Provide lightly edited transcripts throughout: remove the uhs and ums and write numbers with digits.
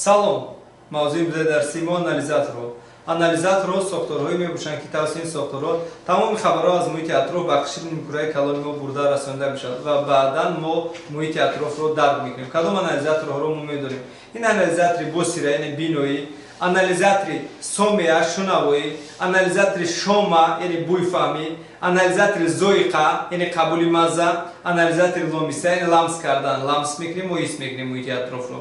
салом. мавзӯи буда дарси мо анализаторҳо сохторҳое мебошанд ки тавассути ин сохторҳо тамоми хабарҳо аз муҳити атроф ба қишри нимкураи калони мо бурда расонида мешавад ва баъдан мо муҳити атрофро дарк мекунем. Кадом анализаторҳоро мо медонем? Ин анализатори босира яъне биноӣ, анализатори сомеа шунавоӣ, анализатори шома яъне буйфаҳмӣ, анализатори зоиқа яъне қабули мазза, анализатори ломиса яъне ламс кардан, ламс мекунем мо ҳис мекунем муҳити атрофро.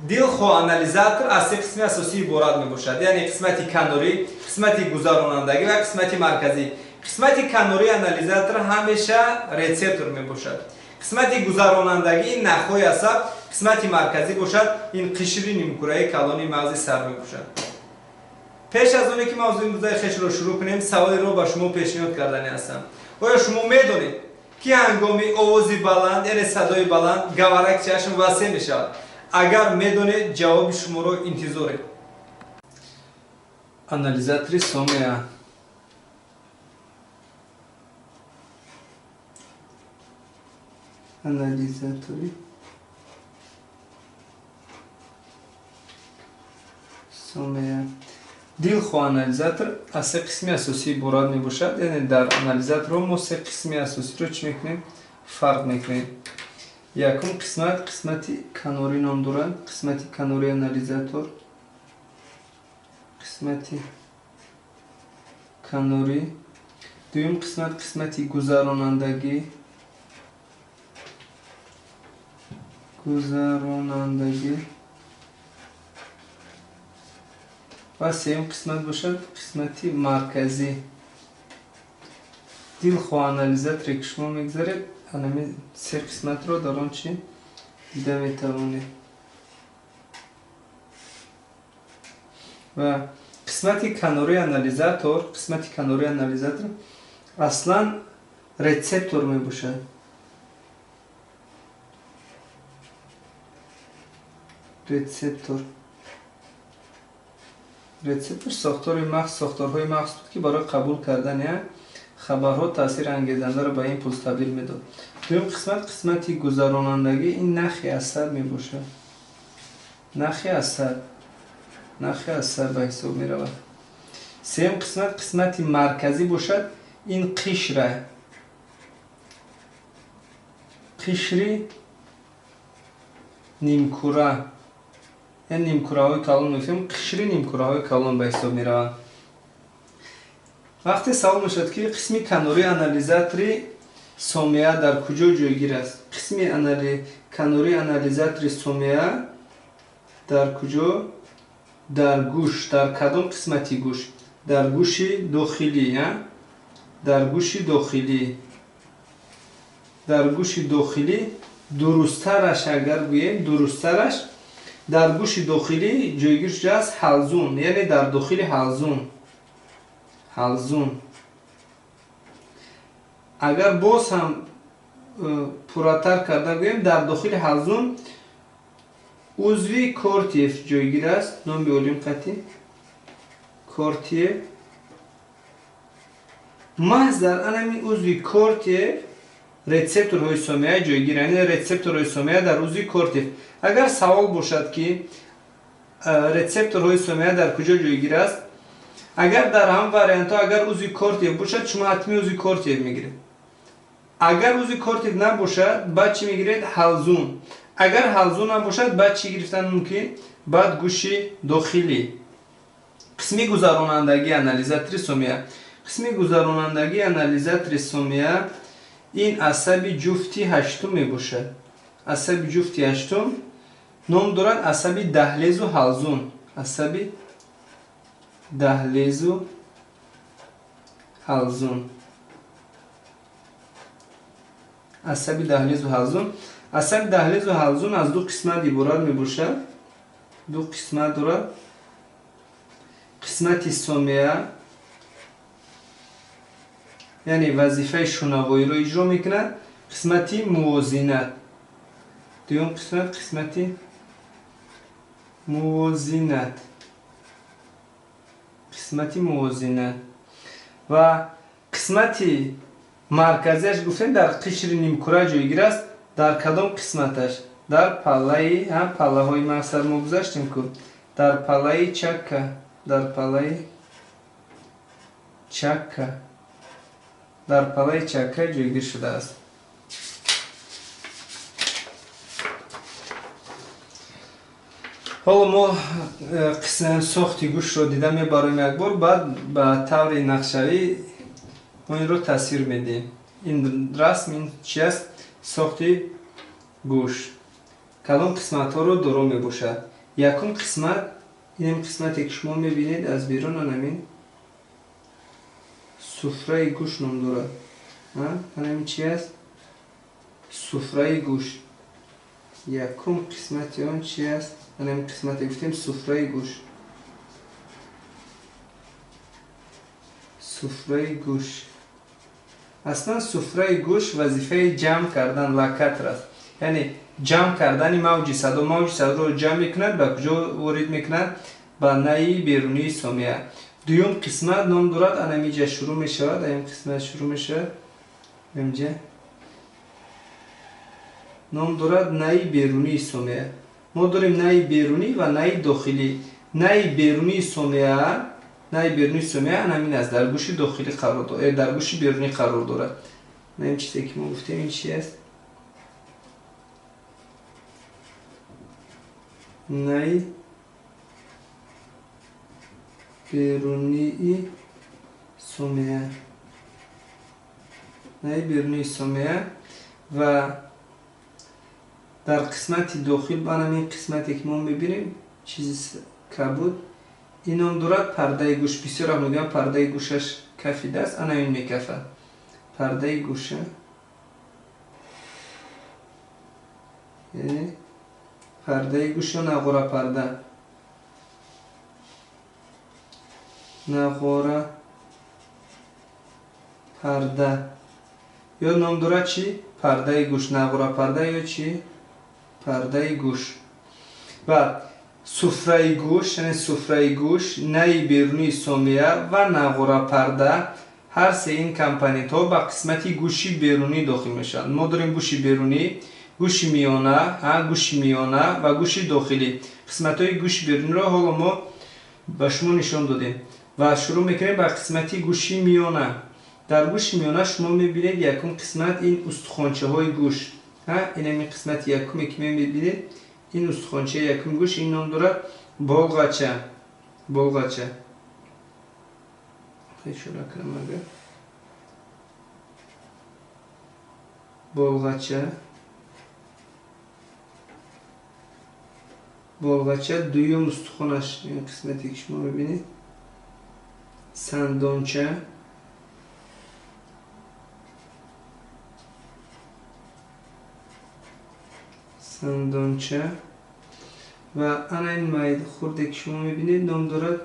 дилхоҳ анализатор аз се қисми асосӣ иборат мебошад, яъне қисмати канорӣ, қисмати гузаронандагӣ ва қисмати марказӣ. қисмати канории анализатор ҳамеша рецептор мебошад. қисмати гузаронандагӣ ин нахҳои асаб, қисмати марказӣ бошад, ин қишри нимкураи калони мағзи сар мебошад. пеш аз оне ки мавзӯи имрӯзаи хешро шурӯъ кунем, саволеро ба шумо пешниҳод кардани ҳастам. оё шумо медонед ки ҳангоми овози баланд яъне садои баланд гаварак чашм васеъ мешавад? агар медонед ҷавоби шуморо интизорем. анализатори сомеа, анализатори сомеа. дилхоҳ анализатор аз се қисми асосӣ иборат мебошад, яъне дар анализаторҳо мо се қисми асосиро чӣ мекунем? фарқ мекунем. якум қисмат қисмати канорӣ ном дорад, қисмати канории анализатор, қисмати канорӣ. дуюм қисмат қисмати гузаронандагӣ, ва сеюм қисмат бошад қисмати марказӣ. дилхоҳ анализаторе ки шумо мегзаред ҳанами се қисматро дар он чӣ дида метавонед. ва қисмати канории анализатор аслан рецептор мебошад. рецептор сохторҳои мағз буд ки барои қабул кардани хабарҳо таъсири ангезандаро ба импулс табдил медод. дуюм қисмат қисмати гузаронандагӣ, ин нахи асаб мебошад. нахи асаб ба ҳисоб меравад. сеюм қисмат қисмати марказӣ бошад, ин қишра, қишри нимкура, яъне нимкураҳои калон мегӯем, қишри нимкураҳои калон ба ҳисоб меравад. вақте савол мешавад ки қисми канории анализатори сомеа дар куҷо ҷойгир аст? қисми канории анализатори сомеа дар куҷо? дар гӯш. дар кадом қисмати гӯш? дар гӯши дохилӣ. дар гӯши дохилӣ. дар гӯши дохилӣ. дурусттараш агар гӯем, дурусттараш дар гӯши дохилӣ ҷойгир шудааст ҳалзун, яъне дар дохили ҳалзун. агар боз ҳам пурратар карда гӯем, дар дохили ҳалзун узви кортиев ҷойгир аст. номи олим қатъӣ кортиев. маҳз дар анами узви кортиев рецепторҳои сомеа ҷойгиранд, яъне рецепторҳои сомеа дар узви кортиев. агар савол бошад ки рецепторҳои сомеа дар куҷо ҷойгир аст, агар дар ҳам вариантҳо агар узви кортиев бошад, шумо ҳатмӣ узви кортиев мегиред. агар узви кортиев набошад, баъд чӣ мегиред? ҳалзун. агар ҳалзун набошад, баъд чӣ гирифтан мумкин? баъд гӯши дохилӣ. қисми гузаронандагии анализатори сомеа. қисми гузаронандагии анализатори сомеа ин асаби ҷуфти ҳаштум мебошад. асаби ҷуфти ҳаштум ном дорад асаби даҳлезу ҳалзун. асаби даҳлезу ҳалзун. асаби даҳлезу ҳалзун. асаби даҳлезу ҳалзун аз ду қисмат иборат мебошад. ду қисмат дорад. қисмати сомеа яъне вазифаи шунавоиро иҷро мекунад. қисмати мувозинат. дуюм қисмат қисмати мувозинат. ва қисмати марказиаш гуфтем дар қишри нимкура ҷойгир аст. дар кадом қисматаш? در پله های مقصر ما گذاشتیم که در پله چکه، در پله چکه، در پله چکه جایگیر شده است. حالا ما قسم ساختی گوش رو دیدم میبریم یک بار، بعد به طور نقشه‌ای ما این رو تصویر میدیم. این رسم این چی است؟ ساختی گوش. کلام قسمت ها رو درو می باشد. یکم قسمت، این قسمتی که شما میبینید از بیرون همین سفره گوش نام دارد. همین چی است؟ سفره گوش. یکم قسمتی آن چی است؟ همین قسمتی گفتیم سفره گوش. سفره گوش. اصلا سفره گوش وظیفه جمع کردن لکت است. یعنی جمع کردن موج صدا رو جمع میکند، به کجا وارد میکند؟ به نی بیرونی سامیه. دوم قسمت نام دارد، اینجا شروع میشود، این قسمت شروع میشه اینجا نام دارد نی بیرونی سامیه. ما داریم نی بیرونی و نی داخلی. نی بیرونی سامیه، نی بیرونی سامیه همین است، در گوش داخلی قرار دارد، در گوش بیرونی قرار دارد. این چیزی که ما گفتیم این چی است؟ نی بیرونی سامیه، نی بیرونی سامیه. و در قسمت داخل بانم این قسمتی که ما میبینیم چیزی کبود، این هم دارد پرده گوش. بسیار هم میگم پرده گوشش کفیده است، انا این میکفه پرده گوشه، یعنی پرده گوش و نغوره پرده، نغوره پرده یا نام دارد چی؟ پرده گوش، نغوره پرده یا چی؟ پرده گوش. و سفره گوش، یعنی سفره گوش، نی بیرونی سامیه و نغوره پرده، هر سه این کمپوننت ها به قسمتی گوشی بیرونی داخل میشن. ما داریم گوشی بیرونی، گوش میانه، گوش میانه و گوش داخلی. قسمت های گوش بیرونی را حالا ما به شما نشان دادیم و شروع میکنیم به قسمتی گوشی میانه. در گوش میانه شما میبینید یکم قسمت این استخوانچه های گوش، این همین قسمت یکمی که میبینید این استخوانچه یکم گوش، این نام دارد بلغچه. بلغچه اشاره کنم اگر بلغچه، بلغچه دویم استخوانش این قسمتی که شما میبینید سندانچه، سندانچه. و انا این ماید خورده که شما میبینید نام دارد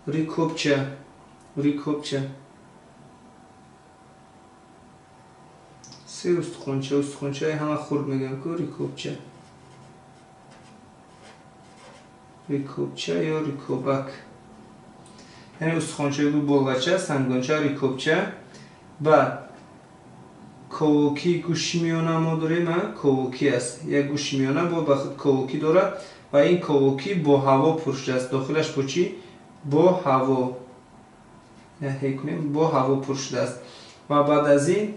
ریکوبچه، ریکوبچه. سه استخوانچه، استخوانچه همه خورد میگن که ریکوبچه، ریکوبچه یا ریکوبک، یعنی استخوانچه دو بلغچه، سندانچه، ریکوبچه. بعد کوکی گوش میانه ما داریم، کوکی است، یک گوش میانه با بخود کوکی دارد و این کوکی با هوا پرشده است. داخلش با چی؟ با هوا، با هوا پرشده است. و بعد از این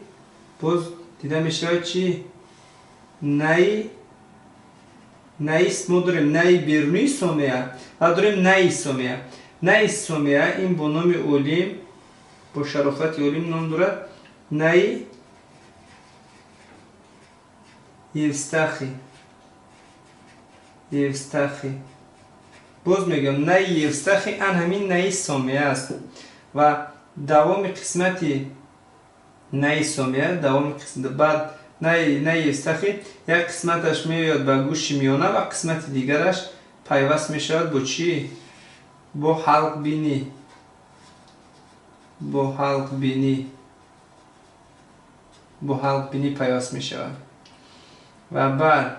باز دیده میشه چی؟ نی ما داریم نی بیرونی سامیه و داریم نی سامیه. نی سامیه این با نام علیم، با شرافت علیم نام دارد نی یوستخی. یوستخی باز میگم نی یوستخی ان همین نی سامیه است. و دوام قسمتی نی سامیه، دوام قسمت بعد نی یوستخی یک قسمتش میاد به گوش میانه و قسمت دیگرش پیوست میشود با چی؟ با حلق بینی، با حلق بینی، با حلق بینی پیوست میشود. و بعد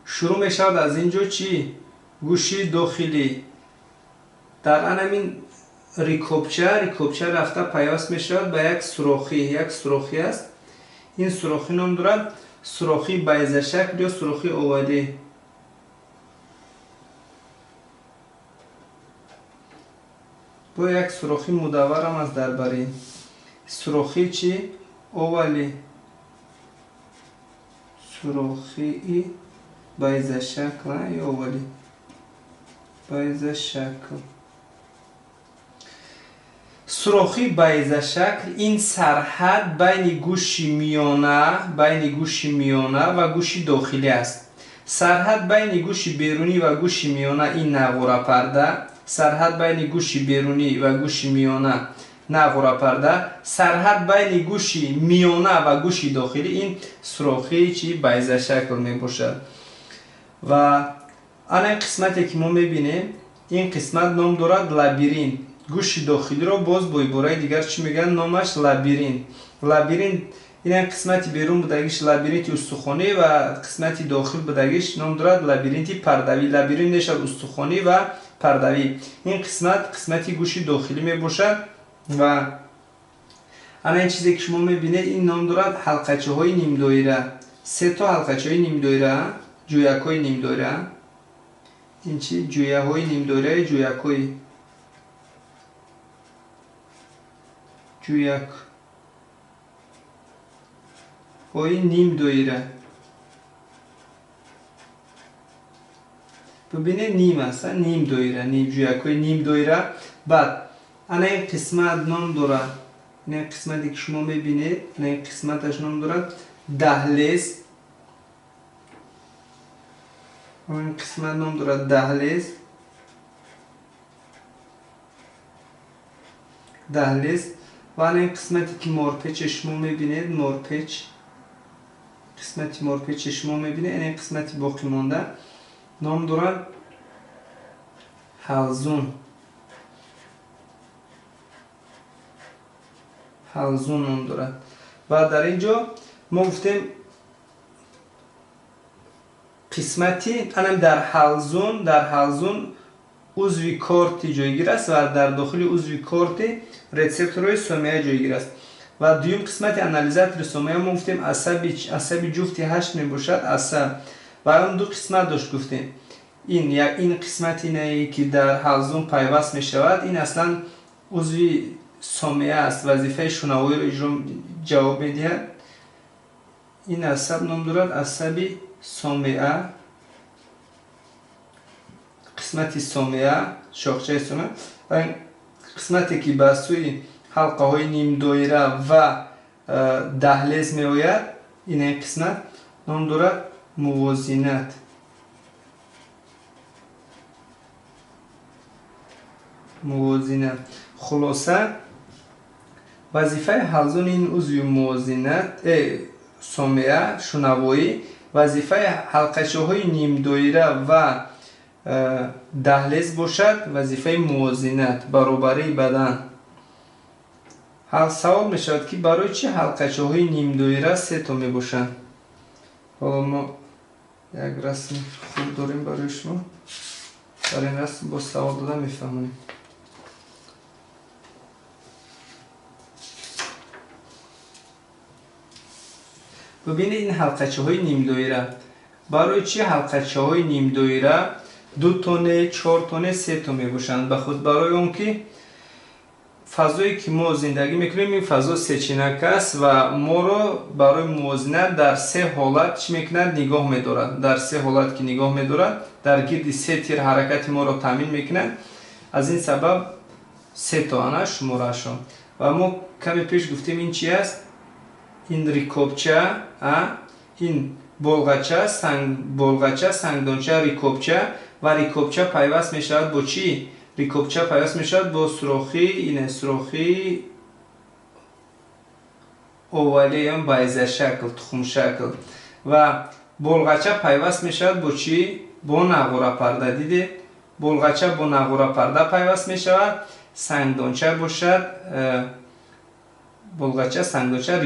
شروع میشود از اینجا چی؟ گوشی داخلی. در همین ریکوبچه رفته پیوست میشود به یک سوراخی، یک سوراخی است. این سوراخی نام دارد سوراخی بیضه شکل یا سوراخی اولی. با یک سوراخی مدور هم از در بری. سوراخی چی؟ اولی. سوراخی بیضه شکل یا اولی. بیضه شکل. سوراخی بیضه شکل این سرحد بین گوش میانه و گوش داخلی است. سرحد بین گوش بیرونی و گوش میانه این نقوره پرده. سرحد بین گوش بیرونی و گوش میانه نقوره پرده. سرحد بین گوش میانه و گوش داخلی این سوراخی چی بیضه شکل می باشد. و این قسمتی که ما میبینیم این قسمت نام دارد لابیرین. گوش داخلی رو باز با عبارت دیگر چی میگن؟ نامش لابیرین. لابیرین این قسمت بیرون بودگیش لابیرینت استخوانی و قسمت داخل بودگیش نام دارد لابیرینت پردوی. لابیرین نشد استخوانی و پردوی. این قسمتی گوش داخلی می باشد و این چیزی که شما میبینید این نام دارد حلقچه های نیم دایره. 3 تا حلقچه های نیم دایره، جویک های نیم دایره. این چی؟ جویه های نیم دایره، جویک های نیم دایره. ببینید نیم است، نیم دایره، نیم جویک های نیم دایره. بعد این قسمت نام دارد، این قسمتی که شما میبینید این قسمتش نام دارد دهلیز. این قسمت نام دارد دهلیز. و این قسمتی که مارپیچ شما میبینید، مارپیچ، قسمتی مارپیچ شما میبینید این قسمتی باقی مانده نام دارد حلزون. حلزون نام دارد. و در اینجا ما گفتیم قسمتی در حلزون عضوی کارت جایگیر است و در داخل عضوی کارت رسپتورهای سومیه جایگیر است. و دویم قسمت انالیزاتور سومیه ما گفتیم عصب جفتی 8 می باشد عصب. و اون دو قسمت داشت گفتیم. این قسمت اینه که در حلزون پیوست می شود. این اصلا عضوی سومیه است، وظیفه شنوایی رو اجرا جواب میدهد. این عصب نام دارد عصب سومیه. قسمتی سومیه، شاخچه سومیه. و این قسمتی که به سوی حلقه های نیم دایره و دهلیز می آید این قسمت نام دارد موازنت. خلاصه وظیفه حلزون این عضو موازنت سومیه شنوایی، وظیفه حلقچه های نیم دایره و دهلیز باشد وظیفه موازنت، برابری بدن. سوال می شود که برای چه حلقچه های نیم دایره 3 تا می باشند؟ حالا ما یک رسم خوب داریم برای شما. در این رسم با سوال داده می فهمونیم. ببینید این حلقچه های نیم دایره برای چه حلقچه های نیم دایره 2 تانه، 4 تانه، 3 تا می باشند؟ به خود برای اون که فضایی که ما زندگی میکنیم این فضا 3 چینک است و ما رو برای موازنت در 3 حالت چی میکنند؟ نگاه میدارد. در 3 حالت که نگاه میدارد در گرد 3 تیر حرکت ما رو تامین میکنند. از این سبب 3 تا آنها شماره شد. و ما کمی پیش گفتیم این چی است؟ این ریکوبچه، این بلغچه، سنگدانچه، ریکوبچه. و ریکوبچه پیوست می شود با چی؟ ریکوبچه پیوست می شود با سوراخی، این سوراخی اولی یا بیضه شکل، تخم شکل. و بلغچه پیوست می شود با چی؟ با نقوره پرده. دیدید؟ بلغچه با نقوره پرده پیوست می شود. سنگدانچه باشد، بلغچه، سنگدانچه،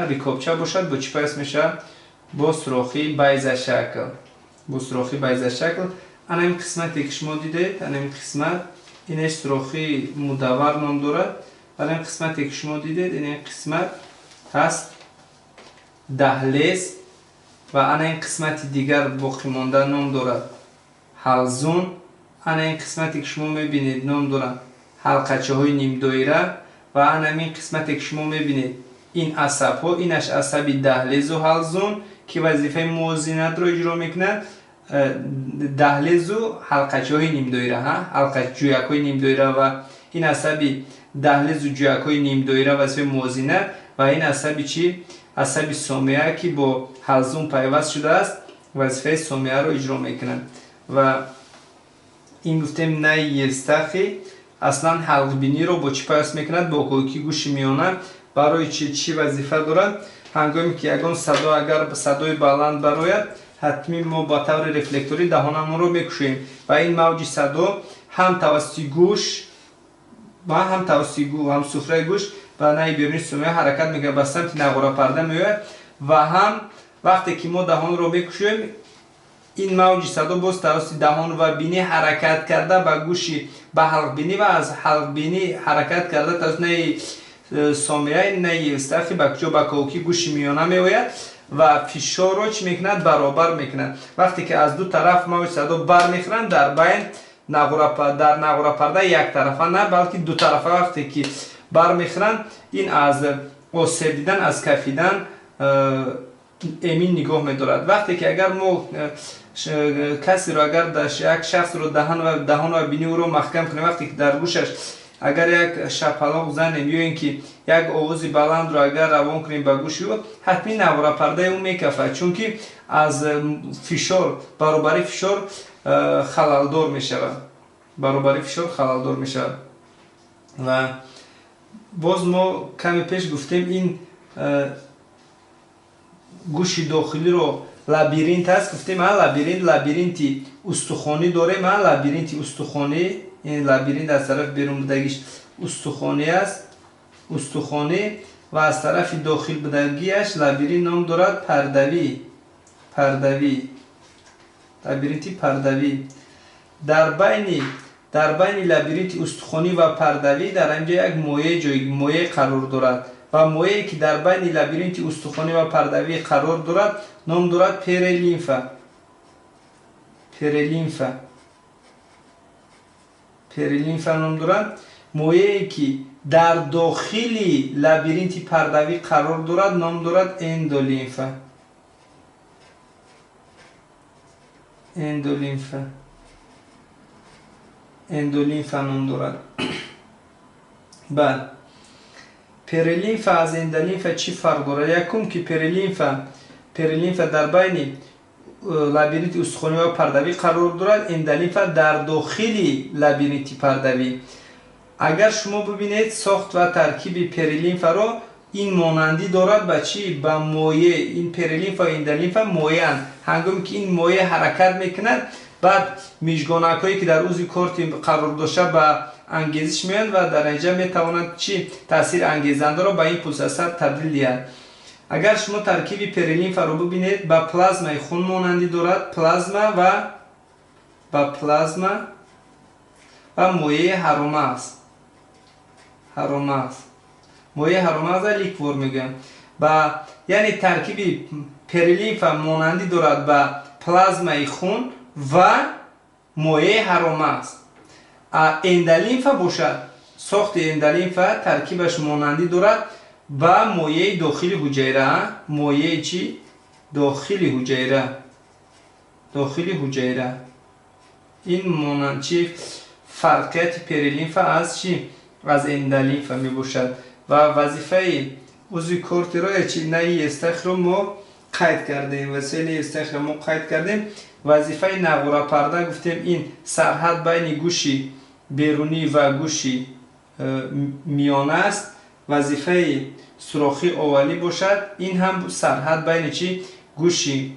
ریکوبچه باشد با چی پیوست می شود؟ با سوراخی بیضه شکل. این قسمتی که شما دیدید، این قسمت اینش سوراخی مدور نام دارد. و این قسمتی که شما دیدید این قسمت هست دهلیز. و انا این قسمت دیگر باقی مانده نام دارد حلزون. انا این قسمتی که شما میبینید نام دارد حلقچه های نیم دایره و انا این قسمتی که شما میبینید این عصب ها اینش عصب دهلیز و حلزون که وظیفه موازنت رو اجرا میکنه. دهلیز و حلقچه های نیم دایره حلقه جویک های نیم دایره و این عصب دهلیز و جویک های نیم دایره وظیفه موازنت و این عصب چی؟ عصب سامیه که با حلزون پیوست شده است وظیفه سامیه رو اجرا میکنن. و این گفتیم نه استخی اصلا حلق بینی رو با چی پیوست میکند؟ با کوکی گوش میانه. برای چی وظیفه دارد؟ هنگامی که یگان صدا اگر صدای بلند براید حتمی ما با طور رفلکتوری دهانمون رو میکشیم و این موج صدا هم توسط گوش و هم توسط هم سفره گوش و نه بیرونی سومیه حرکت میکنه به سمت نقره پرده میاد و هم وقتی که ما دهان رو میکشیم این موج صدا باز توسط دهان و بینی حرکت کرده به گوشی به حلق بینی و از حلق بینی حرکت کرده توسط نه سامیه نه استخی به کجا به کوکی گوشی میانه میآید و فشار رو چی میکند؟ برابر میکند. وقتی که از دو طرف موج صدا بر میخورند در بین نقره پرده یک طرفه نه بلکه دو طرفه وقتی که بر میخورند این از آسیب دیدن از کفیدن امین نگاه میدارد. وقتی که اگر ما کسی رو اگر یک شخص رو دهان و بینی او رو محکم کنیم وقتی که در گوشش اگر یک شپلاق زنیم یا اینکه یک آوازی بلند رو اگر روان کنیم به گوش او حتمی نقره پرده او میکفه چون که از فشار برابری فشار خللدار میشود و باز ما کمی پیش گفتیم این گوش داخلی رو لابیرینت هست گفتیم لابیرینتی استخوانی داره لابیرینتی استخوانی این لابیرینت از طرف بیرون بودگیش استخوانی است استخوانی و از طرف داخل بودگیش لابیرینت نام دارد پردوی لابیرینتی پردوی. در بین لابیرینت استخوانی و پردوی در اینجا یک مایع قرار دارد و مایعی که در بین لابیرینت استخوانی و پردوی قرار دارد نام دارد پریلیمفا نام دارد. مایعی که در داخل لابیرینت پردوی قرار دارد نام دارد اندولیمفا نام دارد. بعد پریلیمفا از اندولیمفا چی فرق دارد؟ یکم که پریلیمفا در بین لابیرینت استخوانی و پردوی قرار دارد اندولیمفا در داخل لابیرینت پردوی. اگر شما ببینید ساخت و ترکیب پریلیمفا رو این مانندی دارد به چی؟ به مایع. این پریلیمفا و اندولیمفا مایع اند. هنگامی که این مایع حرکت میکند بعد میزگانک هایی که در عضو کارتی قرار داشته به انگیزش میان و در اینجا میتواند چی؟ تاثیر انگیزنده را به این پروسسور تبدیل دهد. اگر شما ترکیب پریلیمفا رو ببینید با پلازما خون مانندی دارد پلازما و مایع هرومه است مایع هرومه است لیکور میگن یعنی ترکیب پریلیمفا مانندی دارد با پلازما خون و مایع هرومه است. اندولیمفا باشد ساخت اندولیمفا ترکیبش مانندی دارد با مایع داخل حجره. مایع چی؟ داخل حجره. این مانند چی؟ فرقیت پریلیمفا از چی؟ از اندولیمفا می باشد و وظیفه عضو کارتی را چی؟ نه استخر رو ما قید کردیم وظیفه نقره پرده گفتیم این سرحد بین گوشی بیرونی و گوشی میانه است. وظیفه سوراخی اولی باشد این هم سرحد بین چی؟ گوشی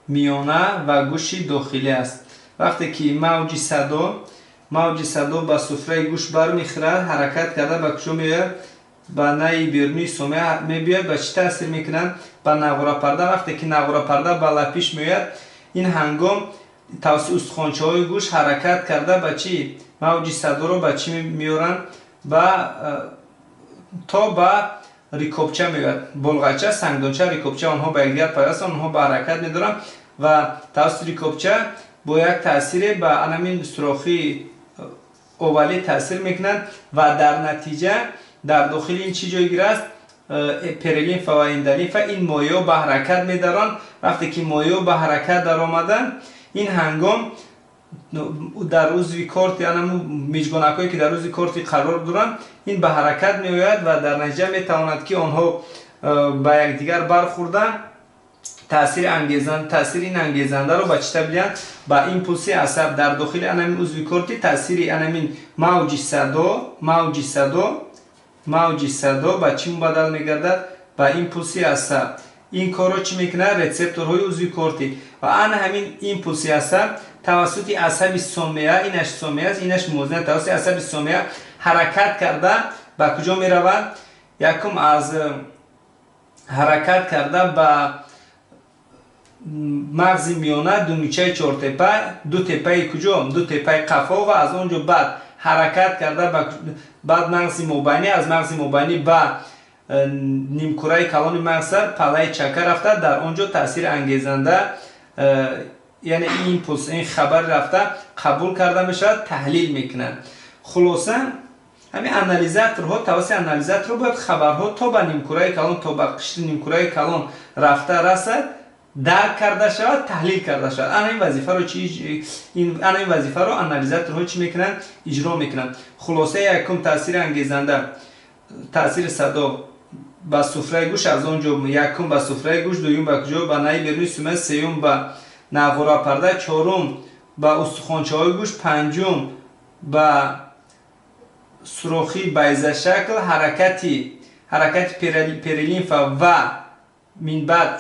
میانه و گوشی داخلی است. وقتی که موج صدا به سفره گوش برمیخورد حرکت کرده به کجا میاد؟ به نه بیرونی سومیه میبیاد. به چی تاثیر میکنند؟ به نقره پرده. وقتی که نقره پرده بالا پیش میاد این هنگام توسط استخوانچه های گوش حرکت کرده به چی؟ موج صدا رو به چی میارن؟ تا به ریکوبچه میاد، بلغچه، سنگدانچه، ریکوبچه، آنها به یکدیگر پیوستند، آنها به حرکت میدارن و توسط ریکوبچه با یک تاثیر به همین سوراخی اولی تاثیر میکنند و در نتیجه در داخل این چی جایگیر است؟ پریلینفا و اندولیمفا این مایع به حرکت میدارن. وقتی که مایع به حرکت در آمدن این هنگام در عضو کورت یعنی میجگانکایی که در عضو کورت قرار دارن این به حرکت می آید و در نتیجه میتواند که آنها به یکدیگر برخوردن تاثیر این انگیزنده رو به چی تبدیل به ایمپولس عصب در داخل این عضو کورتی تاثیر این موج صدا به چی مبدل میگردد؟ به ایمپولس عصب. این کارو چی میکنه؟ رسپتورهای عضو کورتی و همین ایمپولس عصب توسط عصب سومیه، اینش سومیه است، اینش موزه، توسط عصب سومیه حرکت کرده به کجا می رود؟ یکم از حرکت کرده به مغز میانه دونیچه چهار تپه، دو تپه کجا؟ دو تپه قفا و از اونجا بعد حرکت کرده بعد مغز مبینی، از مغز مبینی به نیمکره کلان مغز پله چکه رفته، در اونجا تاثیر انگیزنده یعنی این ایمپولس این خبر رفته قبول کرده میشه، تحلیل میکنن. خلاصه همین انالیزاتورها توسط انالیزاتور باید خبرها تا به نیمکره کلان تا به قشر نیمکره کلان رفته رسد، درک کرده شود، تحلیل کرده شود. این وظیفه رو این وظیفه رو انالیزاتورها چی میکنن؟ اجرا میکنن. خلاصه یکم تاثیر انگیزنده، تاثیر صدا به سفره گوش، از اونجا یکم به سفره گوش، دوم به کجا؟ به نهی بیرونی سومه، سوم به ناقوره پرده، چهارم به استخوانچه های گوش، پنجم به سوراخی بیضه شکل، حرکت پریلینفا و من بعد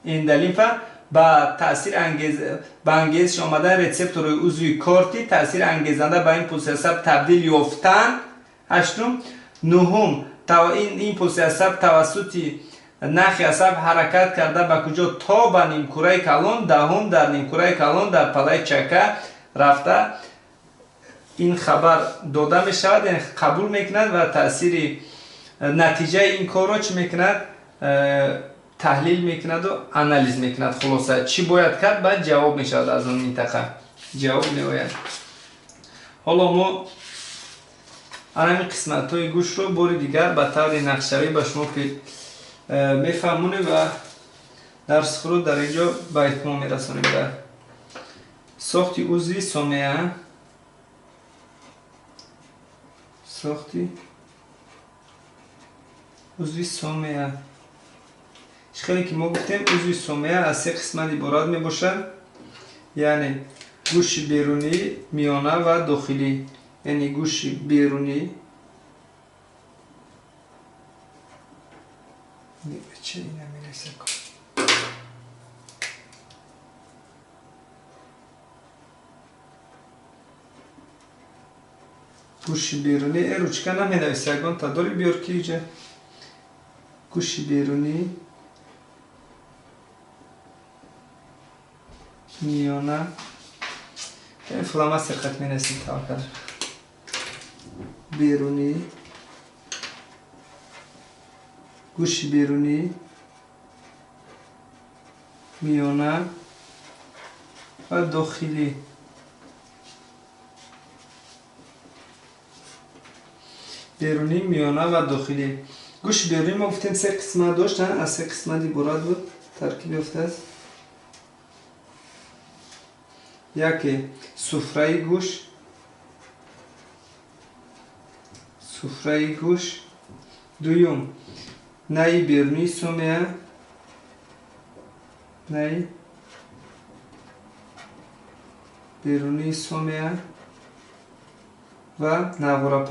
اندولیمفا با تاثیر به انگیزش آمدن رسپتور عضوی کورتی تاثیر انگیزنده به ایمپولس عصب تبدیل یافتن. هشتم نهم این ایمپولس عصب توسط نخ عصب حرکت کرده به کجا؟ تا به نیمکره کلان. دهم در نیمکره کلان در پله چکه رفته این خبر داده می شود، یعنی قبول میکند و تاثیر نتیجه این کار رو چی میکند؟ تحلیل میکند و انالیز میکند. خلاصه چی باید کرد؟ بعد جواب میشود از اون منطقه جواب میآید. حالا ما همین قسمت های گوش رو بار دیگر به طور نقشه‌ای به شما میفهمونیم و درس خود در اینجا به اتمام میرسونیم. در ساخت عضوی سومیه، خیلی که ما گفتیم عضوی سومیه از سه قسمت عبارت می باشد، یعنی گوش بیرونی، میانه و داخلی. یعنی گوش بیرونی چه اینه میرسه گوش بیرونی روچکه نمی‌نویسه اگان تا داری بیار که ایجا گوش بیرونی میانه این فلامه سقط می‌نویسیم تا آخر بیرونی گوش بیرونی میانه و داخلی. بیرونی، میانه و داخلی. گوش بیرونی ما گفتیم سه قسمت داشتن، از سه قسمت عبارت بود، ترکیب یافته است. یکی سفره گوش، دویم نهی بیرونی سومیه، و ناقوره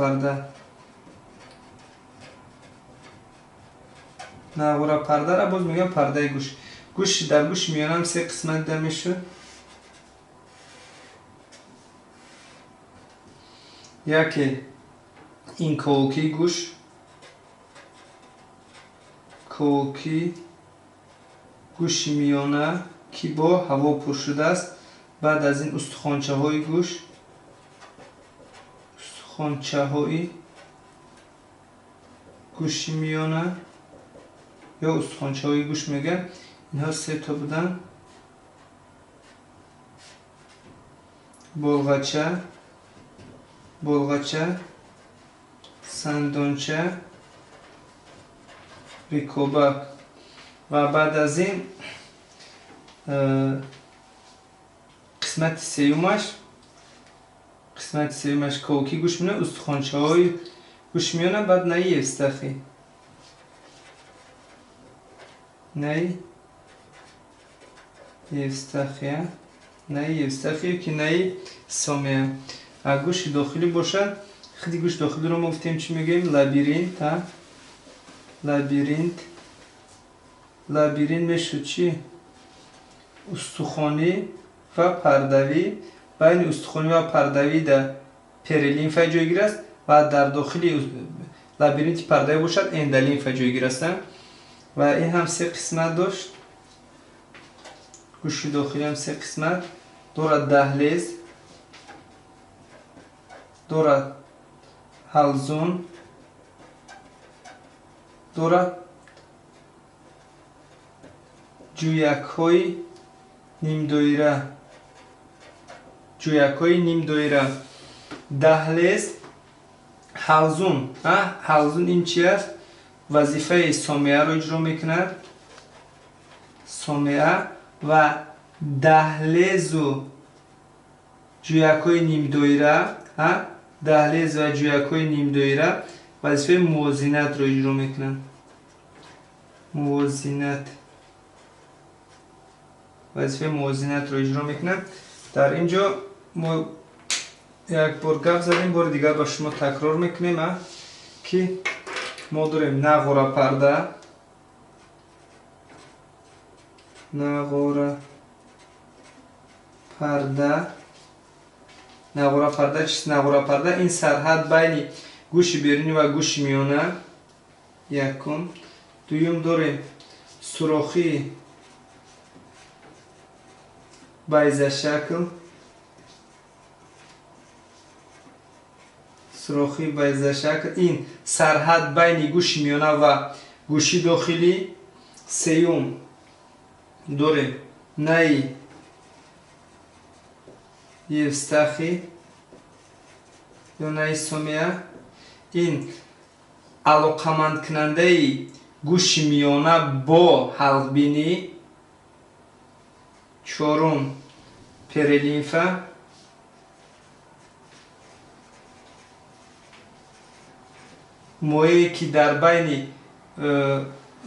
پرده را باز میگم پرده گوش. در گوش میانه هم سه قسمت ده میشه. یکی این کوکی گوش میانه که با هوا پر شده است. بعد از این استخوانچه های گوش، گوشی میانه یا استخوانچه های گوش میگن. اینها 3 تا بودن. بلغچه، سندانچه، ریکوبک. و بعد از این قسمت سیومش کوکی گوش میونه، استخوانچه های گوش میونه. بعد نهی استخی که نهی سامیه. گوش داخلی باشه، خیلی گوش داخلی رو ما گفتیم چی میگیم؟ لابیرینت میشه چی؟ استخوانی و پردوی. بین استخوانی و پردوی در پریلیمفا جایگیر است و در داخلی لابیرینت پردوی باشد اندلیمفا جایگیر است. و این هم 3 قسمت داشت. گوش داخلی هم 3 قسمت دارد. دهلیز دارد، حلزون دارد، جویک های نیم دایره. دهلیز، حلزون این چی است؟ وظیفه سامیه رو اجرا میکند. سامیه و دهلیز و جویک های نیم دایره وظیفه موازنت رو اجرا میکنن. در اینجا ما یک بار گفت زدیم، بار دیگر با شما تکرار میکنیم که ما داریم نغوره پرده. نغوره پرده این سرحد بین گوش بیرونی و گوش میانه. یکم. دویم داریم سوراخی بیضه شکل. این سرحد بین گوش میانه و گوشی داخلی. سیوم داریم نهی استخی یا نهی سامیه. این علاقمند کننده گوش میانه با حلق بینی. چهارم پریلیمفا. مویی که در بین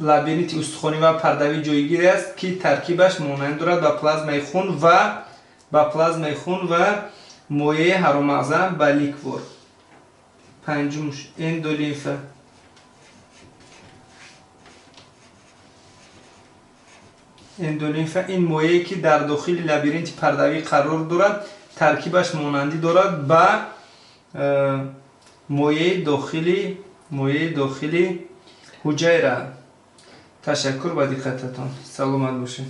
لابیرینت استخوانی و پردوی جایگیر است که ترکیبش مانند دارد با پلازمای خون و مویه هرومغزه با لیکور. پنجمش اندولیمفا. این مویه‌ای که در داخل لابیرینت پردوی قرار دارد، ترکیبش مانندی دارد با مویه داخلی حجره. تشکر با دقتتان. سلامت باشید.